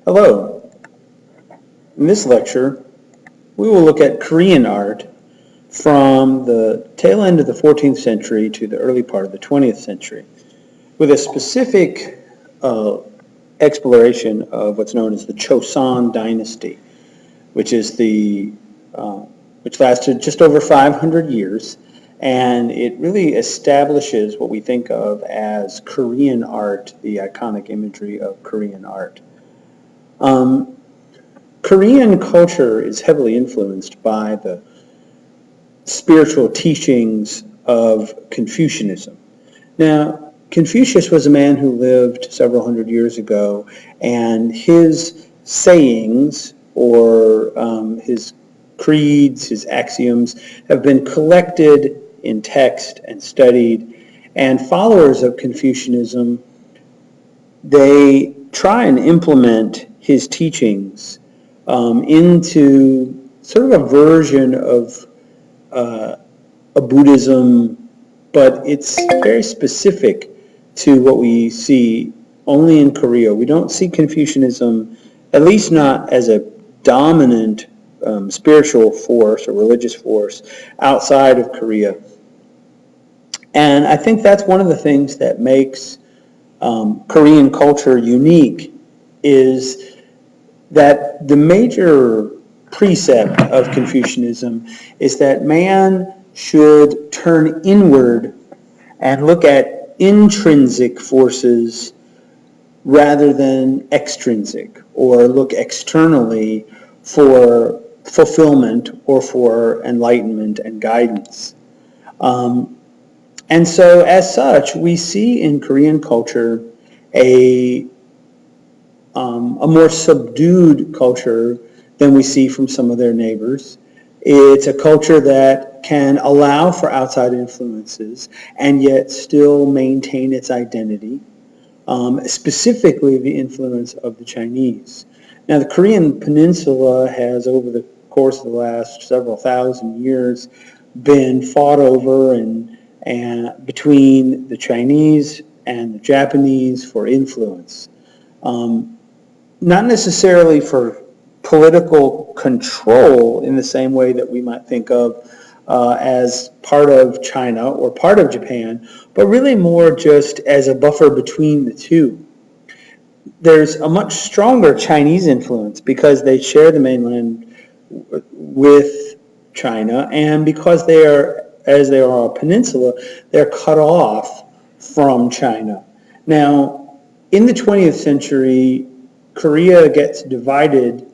Hello. In this lecture, we will look at Korean art from the tail end of the 14th century to the early part of the 20th century, with a specific exploration of what's known as the Choson dynasty, which is which lasted just over 500 years, and it really establishes what we think of as Korean art, the iconic imagery of Korean art. Korean culture is heavily influenced by the spiritual teachings of Confucianism. Now, Confucius was a man who lived several hundred years ago, and his sayings, or his creeds, his axioms, have been collected in text and studied, and followers of Confucianism, they try and implement his teachings into sort of a version of a Buddhism, but it's very specific to what we see only in Korea. We don't see Confucianism, at least not as a dominant spiritual force or religious force outside of Korea. And I think that's one of the things that makes Korean culture unique, is that the major precept of Confucianism is that man should turn inward and look at intrinsic forces rather than extrinsic, or look externally for fulfillment or for enlightenment and guidance. And so as such, we see in Korean culture a more subdued culture than we see from some of their neighbors. It's a culture that can allow for outside influences and yet still maintain its identity, specifically the influence of the Chinese. Now, the Korean peninsula has, over the course of the last several thousand years, been fought over and between the Chinese and the Japanese for influence. Not necessarily for political control in the same way that we might think of as part of China or part of Japan, but really more just as a buffer between the two. There's a much stronger Chinese influence because they share the mainland with China, and because they are, as they are a peninsula, they're cut off from China. Now, in the 20th century, Korea gets divided,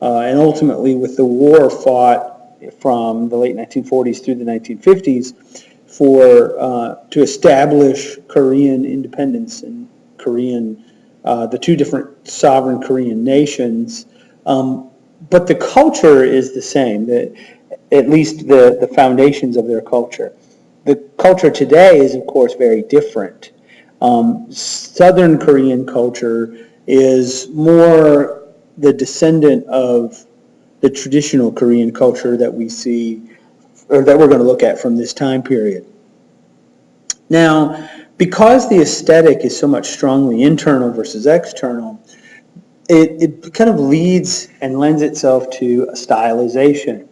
and ultimately with the war fought from the late 1940s through the 1950s to establish Korean independence and the two different sovereign Korean nations. But the culture is the same, at least the foundations of their culture. The culture today is, of course, very different. Southern Korean culture is more the descendant of the traditional Korean culture that we see, or that we're going to look at from this time period. Now, because the aesthetic is so much strongly internal versus external, it kind of leads and lends itself to a stylization.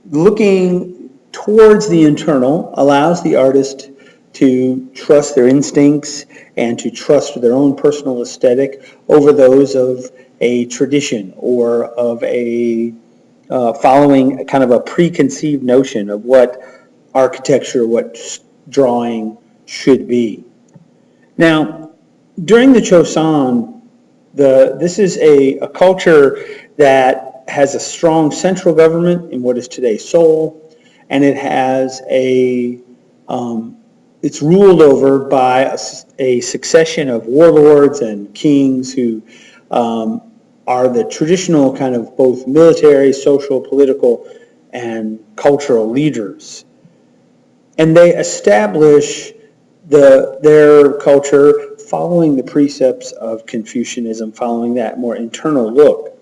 Looking towards the internal allows the artist to trust their instincts and to trust their own personal aesthetic over those of a tradition or of a following kind of a preconceived notion of what architecture, what drawing should be. Now, during the Choson, this is a culture that has a strong central government in what is today Seoul, and it has it's ruled over by a succession of warlords and kings who are the traditional kind of both military, social, political, and cultural leaders. And they establish their culture following the precepts of Confucianism, following that more internal look.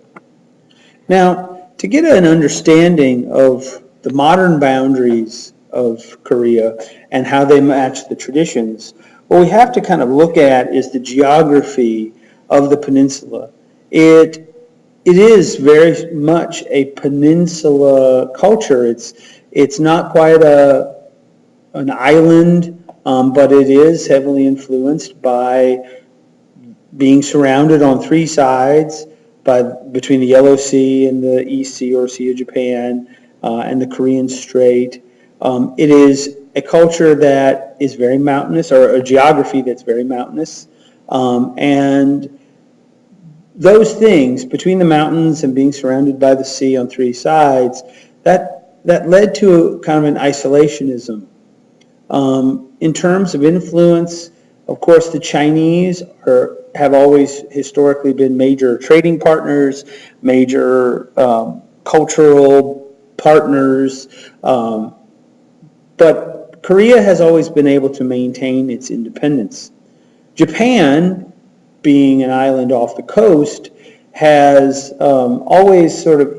Now, to get an understanding of the modern boundaries of Korea and how they match the traditions, what we have to kind of look at is the geography of the peninsula. It is very much a peninsula culture. It's not quite an island, but it is heavily influenced by being surrounded on three sides between the Yellow Sea and the East Sea or Sea of Japan and the Korean Strait. It is a culture that is very mountainous, or a geography that's very mountainous, and those things, between the mountains and being surrounded by the sea on three sides, that led to kind of an isolationism. In terms of influence, of course, the Chinese have always historically been major trading partners, major cultural partners, but Korea has always been able to maintain its independence. Japan, being an island off the coast, has always sort of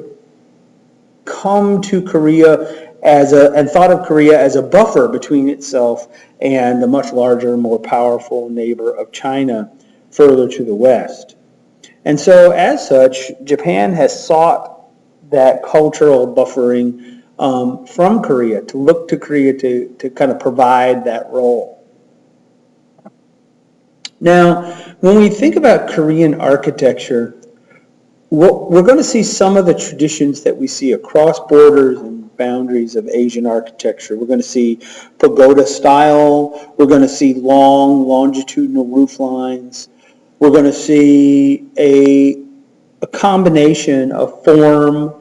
come to Korea and thought of Korea as a buffer between itself and the much larger, more powerful neighbor of China further to the west. And so, as such, Japan has sought that cultural buffering from Korea, to look to Korea to kind of provide that role. Now, when we think about Korean architecture, we're going to see some of the traditions that we see across borders and boundaries of Asian architecture. We're going to see pagoda style. We're going to see long, longitudinal roof lines. We're going to see a combination of form,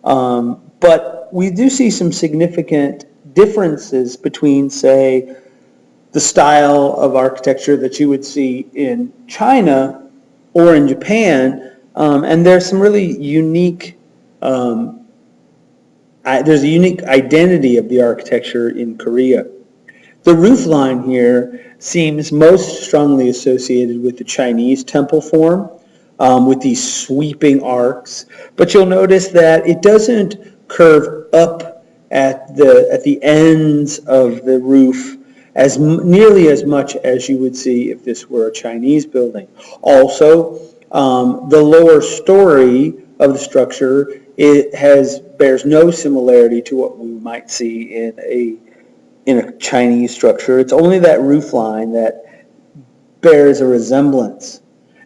but we do see some significant differences between, say, the style of architecture that you would see in China or in Japan, and there's some really unique, there's a unique identity of the architecture in Korea. The roof line here seems most strongly associated with the Chinese temple form, with these sweeping arcs, but you'll notice that it doesn't curve up at the ends of the roof nearly as much as you would see if this were a Chinese building. Also, the lower story of the structure bears no similarity to what we might see in a Chinese structure. It's only that roof line that bears a resemblance.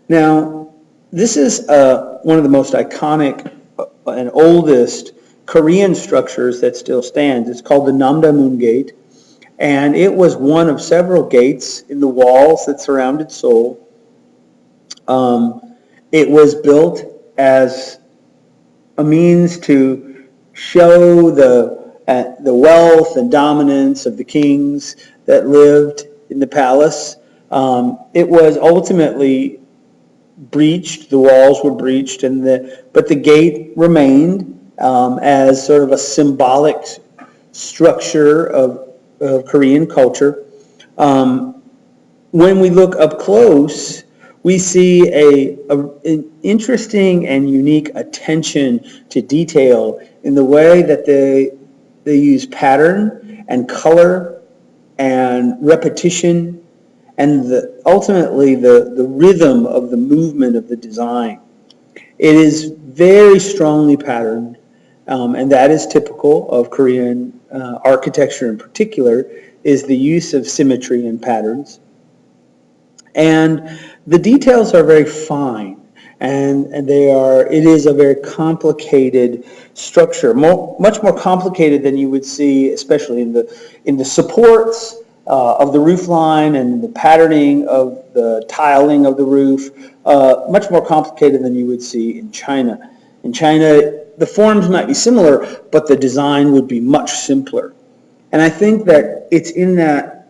Now, this is one of the most iconic and oldest Korean structures that still stands. It's called the Namdaemun Gate, and it was one of several gates in the walls that surrounded Seoul. It was built as a means to show the wealth and dominance of the kings that lived in the palace. It was ultimately breached. The walls were breached, but the gate remained as sort of a symbolic structure of Korean culture. When we look up close, we see an interesting and unique attention to detail in the way that they use pattern and color and repetition and ultimately the rhythm of the movement of the design. It is very strongly patterned, and that is typical of Korean architecture in particular, is the use of symmetry and patterns. And the details are very fine, and it is a very complicated structure, much more complicated than you would see, especially in the supports of the roof line and the patterning of the tiling of the roof, much more complicated than you would see in China. In China, the forms might be similar, but the design would be much simpler. And I think that it's in that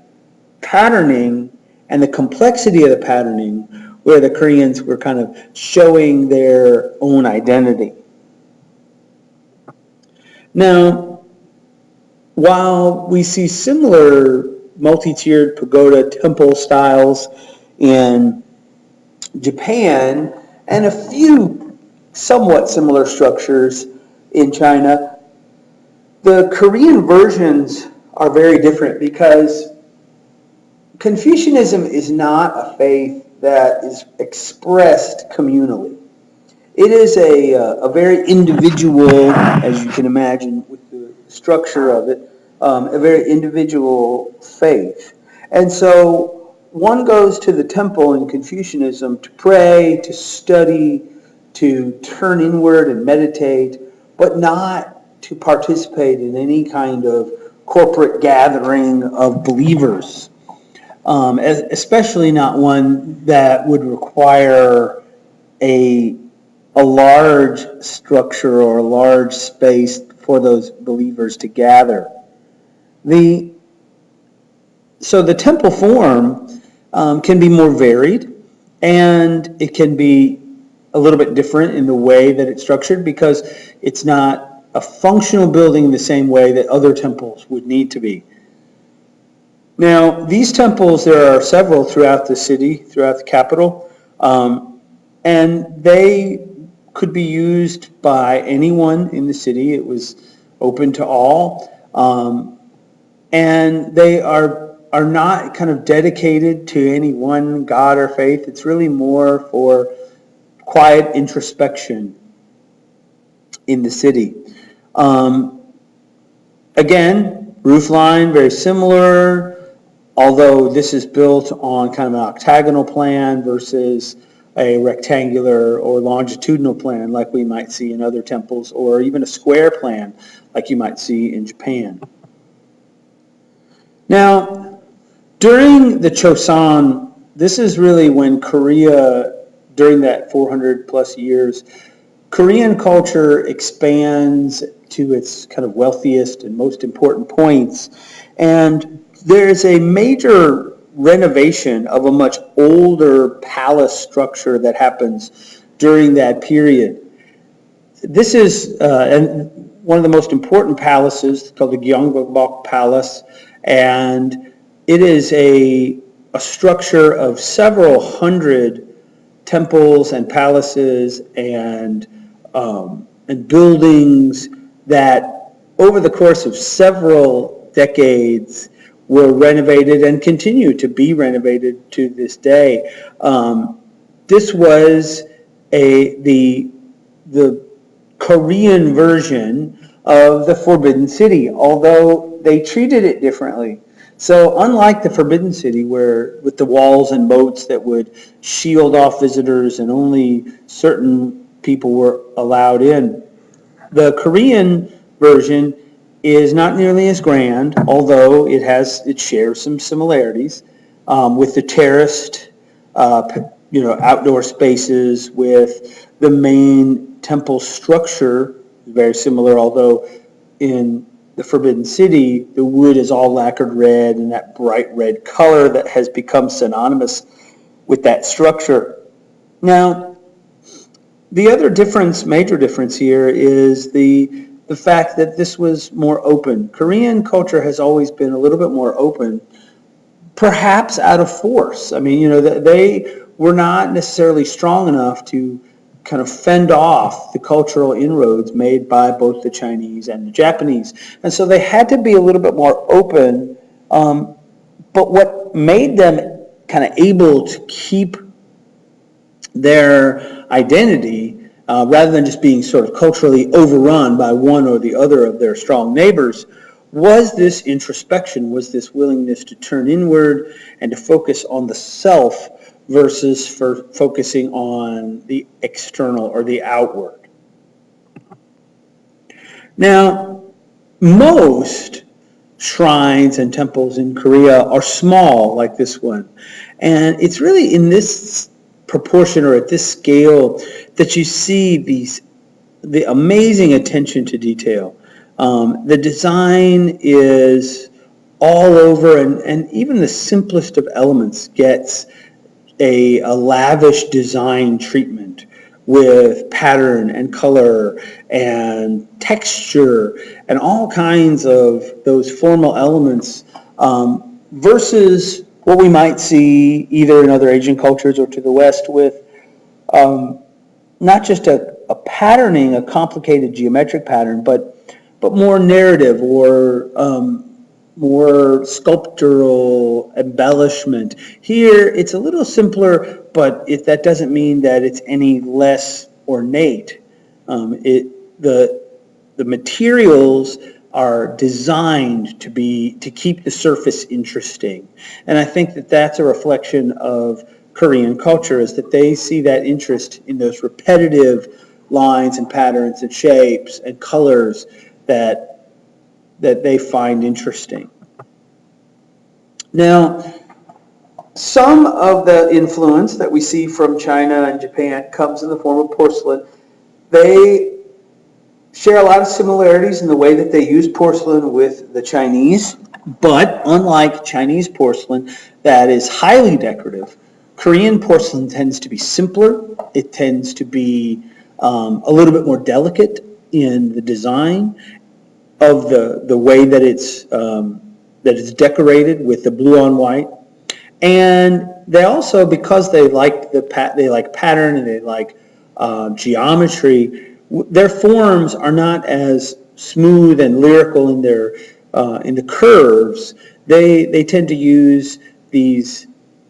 patterning and the complexity of the patterning where the Koreans were kind of showing their own identity. Now, while we see similar multi-tiered pagoda temple styles in Japan and a few somewhat similar structures in China, the Korean versions are very different because Confucianism is not a faith that is expressed communally. It is a very individual, as you can imagine, with the structure of it, a very individual faith. And so one goes to the temple in Confucianism to pray, to study, to turn inward and meditate, but not to participate in any kind of corporate gathering of believers, especially not one that would require a a large structure or a large space for those believers to gather. The So the temple form can be more varied, and it can be a little bit different in the way that it's structured because it's not a functional building in the same way that other temples would need to be. Now, these temples, there are several throughout the city, throughout the capital, and they could be used by anyone in the city. It was open to all, and they are not kind of dedicated to any one God or faith. It's really more for quiet introspection in the city. Again, roof line, very similar, although this is built on kind of an octagonal plan versus a rectangular or longitudinal plan like we might see in other temples, or even a square plan like you might see in Japan. Now, during the Choson, this is really when Korea, during that 400 plus years, Korean culture expands to its kind of wealthiest and most important points. And there's a major renovation of a much older palace structure that happens during that period. This is one of the most important palaces called the Gyeongbokgung Palace, and it is a structure of several hundred temples and palaces and buildings that over the course of several decades were renovated and continue to be renovated to this day. This was the Korean version of the Forbidden City, although they treated it differently. So unlike the Forbidden City, where with the walls and moats that would shield off visitors and only certain people were allowed in, the Korean version is not nearly as grand, although it shares some similarities with the terraced, outdoor spaces, with the main temple structure, very similar, although in the Forbidden City, the wood is all lacquered red and that bright red color that has become synonymous with that structure. Now, the other major difference here is the fact that this was more open. Korean culture has always been a little bit more open, perhaps out of force. I mean, they were not necessarily strong enough to kind of fend off the cultural inroads made by both the Chinese and the Japanese. And so they had to be a little bit more open, but what made them kind of able to keep their identity, rather than just being sort of culturally overrun by one or the other of their strong neighbors, was this introspection, was this willingness to turn inward and to focus on the self versus for focusing on the external or the outward. Now, most shrines and temples in Korea are small, like this one. And it's really in this proportion or at this scale that you see the amazing attention to detail. The design is all over, and even the simplest of elements gets a lavish design treatment with pattern and color and texture and all kinds of those formal elements, versus what we might see either in other Asian cultures or to the West with not just a patterning, a complicated geometric pattern, but more narrative or more sculptural embellishment. Here, it's a little simpler, but that doesn't mean that it's any less ornate. The materials are designed to keep the surface interesting, and I think that that's a reflection of Korean culture, is that they see that interest in those repetitive lines and patterns and shapes and colors that they find interesting. Now, some of the influence that we see from China and Japan comes in the form of porcelain. They share a lot of similarities in the way that they use porcelain with the Chinese, but unlike Chinese porcelain that is highly decorative, Korean porcelain tends to be simpler. It tends to be a little bit more delicate in the design of the way that it's decorated with the blue on white. And they also, because they like pattern and they like geometry, their forms are not as smooth and lyrical in the curves. They tend to use these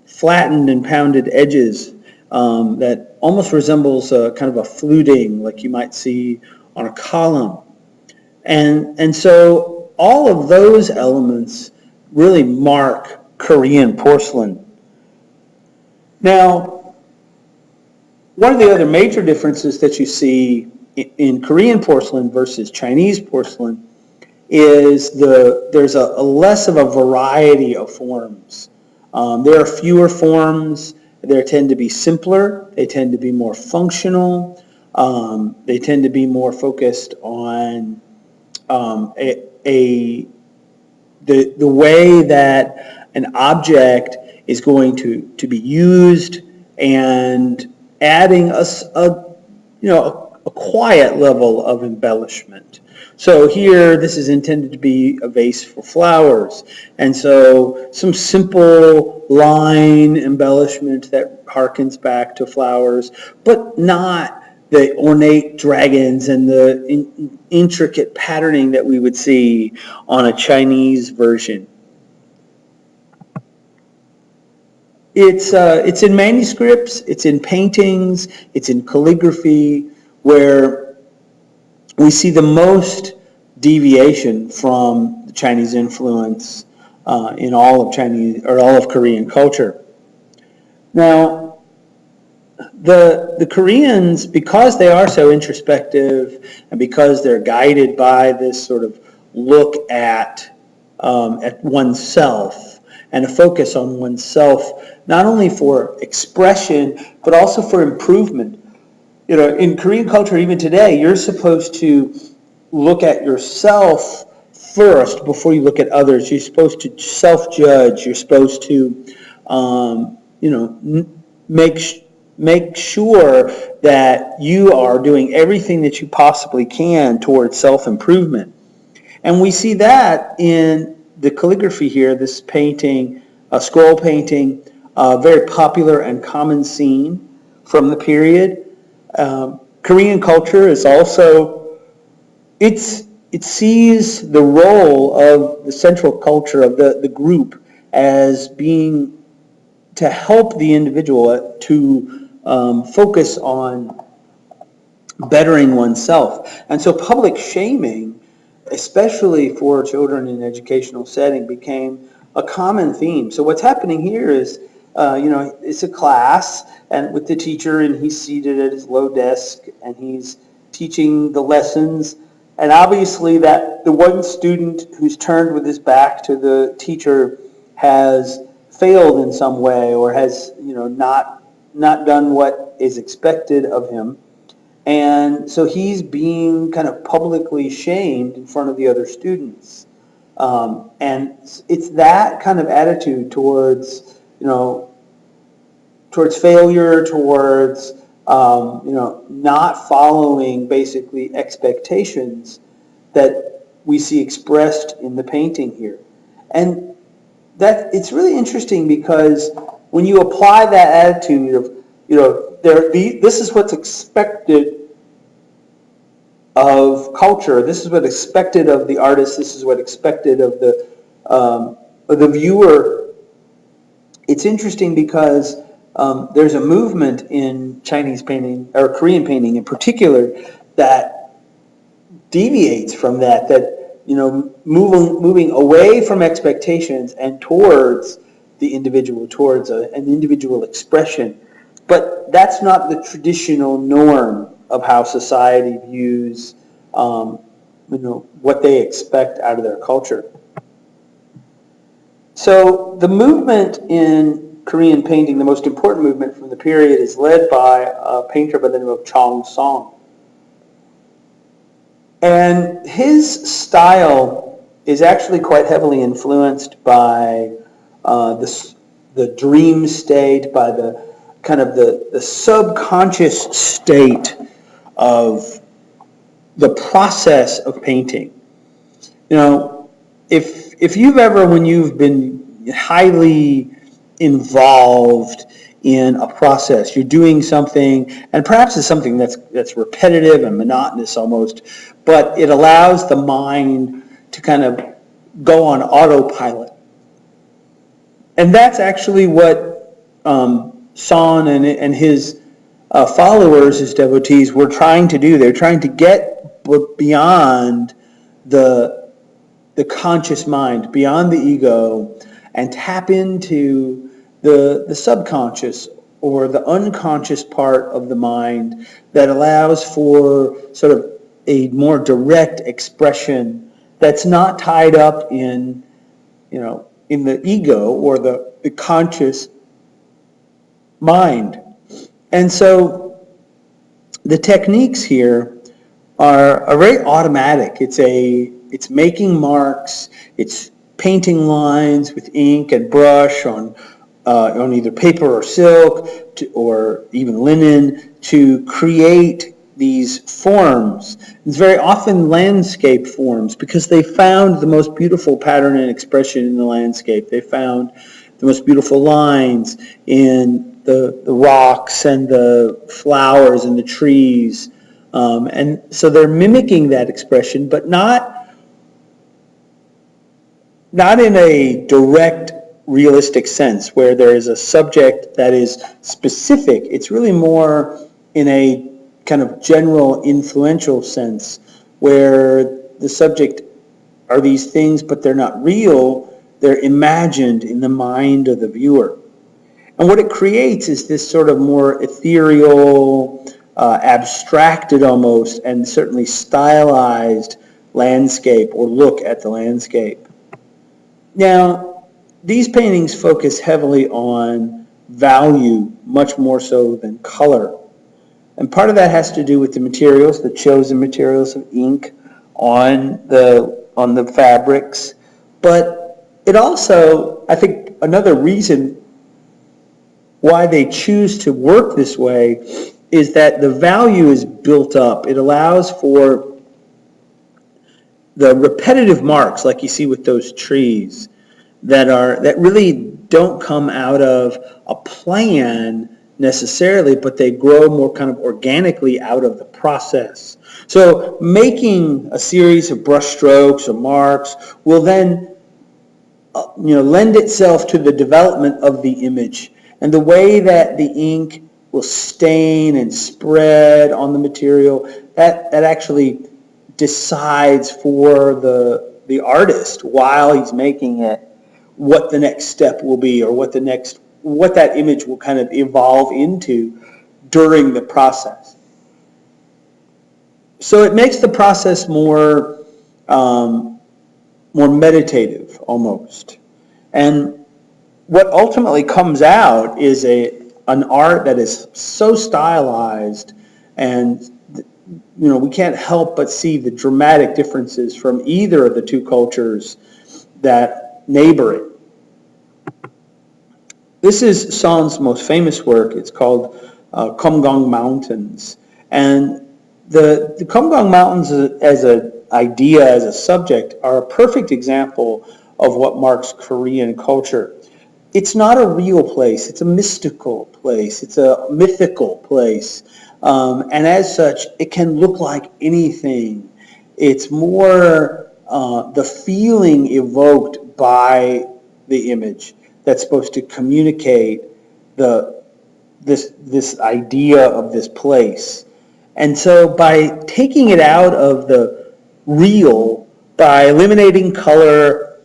flattened and pounded edges that almost resembles kind of a fluting, like you might see on a column. And so all of those elements really mark Korean porcelain. Now, one of the other major differences that you see in Korean porcelain versus Chinese porcelain is there's a less of a variety of forms. There are fewer forms. They tend to be simpler. They tend to be more functional. They tend to be more focused on the way that an object is going to be used, and adding a quiet level of embellishment. So here, this is intended to be a vase for flowers, and so some simple line embellishment that harkens back to flowers, but not the ornate dragons and the intricate patterning that we would see on a Chinese version. It's in manuscripts, it's in paintings, it's in calligraphy, where we see the most deviation from the Chinese influence in all of Korean culture. Now, the Koreans, because they are so introspective and because they're guided by this sort of look at oneself and a focus on oneself, not only for expression but also for improvement. In Korean culture, even today, you're supposed to look at yourself first before you look at others. You're supposed to self-judge. You're supposed to, make sure that you are doing everything that you possibly can towards self-improvement. And we see that in the calligraphy here, this painting, a scroll painting, a very popular and common scene from the period. Korean culture is also, it sees the role of the central culture of the group as being to help the individual to focus on bettering oneself. And so public shaming, especially for children in an educational setting, became a common theme. So what's happening here is, it's a class and with the teacher, and he's seated at his low desk and he's teaching the lessons. And obviously that the one student who's turned with his back to the teacher has failed in some way, or has not done what is expected of him. And so he's being kind of publicly shamed in front of the other students. And it's that kind of attitude towards failure, towards not following basically expectations that we see expressed in the painting here. And that it's really interesting, because when you apply that attitude of this is what's expected of culture, this is what's expected of the artist, this is what's expected of the viewer, it's interesting because there's a movement in Chinese painting, or Korean painting in particular, that deviates from that, moving away from expectations and towards the individual, towards an individual expression. But that's not the traditional norm of how society views what they expect out of their culture. So the movement in Korean painting, the most important movement from the period, is led by a painter by the name of Chong Song. And his style is actually quite heavily influenced by the dream state, by the kind of the subconscious state of the process of painting. If you've ever, when you've been highly involved in a process, you're doing something, and perhaps it's something that's repetitive and monotonous almost, but it allows the mind to kind of go on autopilot. And that's actually what Son and his followers, his devotees, were trying to do. They're trying to get beyond the conscious mind, beyond the ego, and tap into the subconscious or the unconscious part of the mind that allows for sort of a more direct expression that's not tied up in the ego or the conscious mind. And so the techniques here are very automatic. It's making marks, it's painting lines with ink and brush on either paper or silk or even linen to create these forms. It's very often landscape forms because they found the most beautiful pattern and expression in the landscape. They found the most beautiful lines in the rocks and the flowers and the trees. And so they're mimicking that expression, but not in a direct, realistic sense where there is a subject that is specific. It's really more in a kind of general, influential sense where the subject are these things, but they're not real. They're imagined in the mind of the viewer. And what it creates is this sort of more ethereal, abstracted almost, and certainly stylized landscape or look at the landscape. Now, these paintings focus heavily on value, much more so than color. And part of that has to do with the materials, the chosen materials of ink on the fabrics. But it also, I think, another reason why they choose to work this way is that the value is built up. It allows for the repetitive marks, like you see with those trees, that really don't come out of a plan necessarily, but they grow more kind of organically out of the process. So making a series of brush strokes or marks will then lend itself to the development of the image. And the way that the ink will stain and spread on the material, that actually decides for the artist while he's making it what the next step will be, or what that image will kind of evolve into during the process. So it makes the process more meditative almost. And what ultimately comes out is an art that is so stylized, and we can't help but see the dramatic differences from either of the two cultures that neighbor it. This is Son's most famous work. It's called Kumgang Mountains. And the Kumgang Mountains as an idea, as a subject, are a perfect example of what marks Korean culture. It's not a real place. It's a mystical place. It's a mythical place. And as such, it can look like anything. It's more the feeling evoked by the image that's supposed to communicate this idea of this place. And so by taking it out of the real, by eliminating color,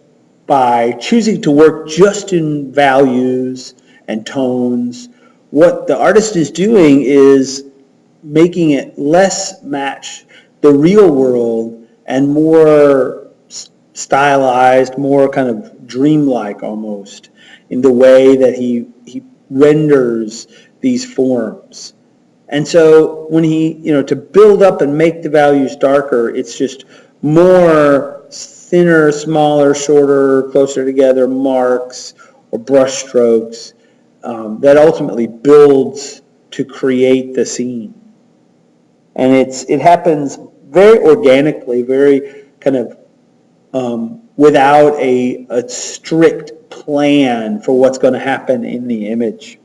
by choosing to work just in values and tones, what the artist is doing is making it less match the real world and more stylized, more kind of dreamlike almost in the way that he renders these forms. And so when to build up and make the values darker, it's just more thinner, smaller, shorter, closer together marks or brush strokes that ultimately builds to create the scene. And it happens very organically, very kind of without a strict plan for what's going to happen in the image.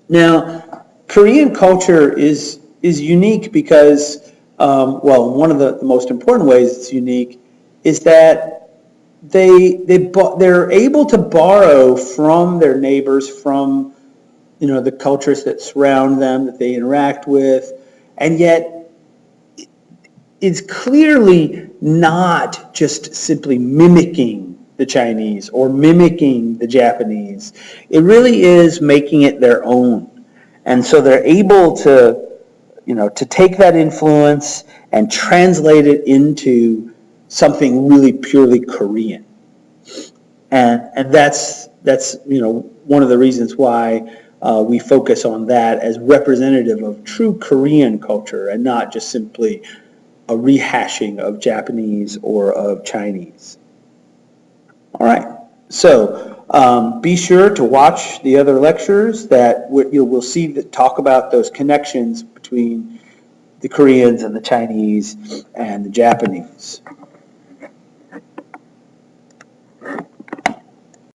Now, Korean culture is unique because, one of the most important ways it's unique is that they're able to borrow from their neighbors, from the cultures that surround them, that they interact with, and yet it's clearly not just simply mimicking the Chinese or mimicking the Japanese. It really is making it their own. And so they're able to, to take that influence and translate it into something really purely Korean. And that's one of the reasons why we focus on that as representative of true Korean culture and not just simply a rehashing of Japanese or of Chinese. All right, so be sure to watch the other lectures that we'll see that talk about those connections between the Koreans and the Chinese and the Japanese.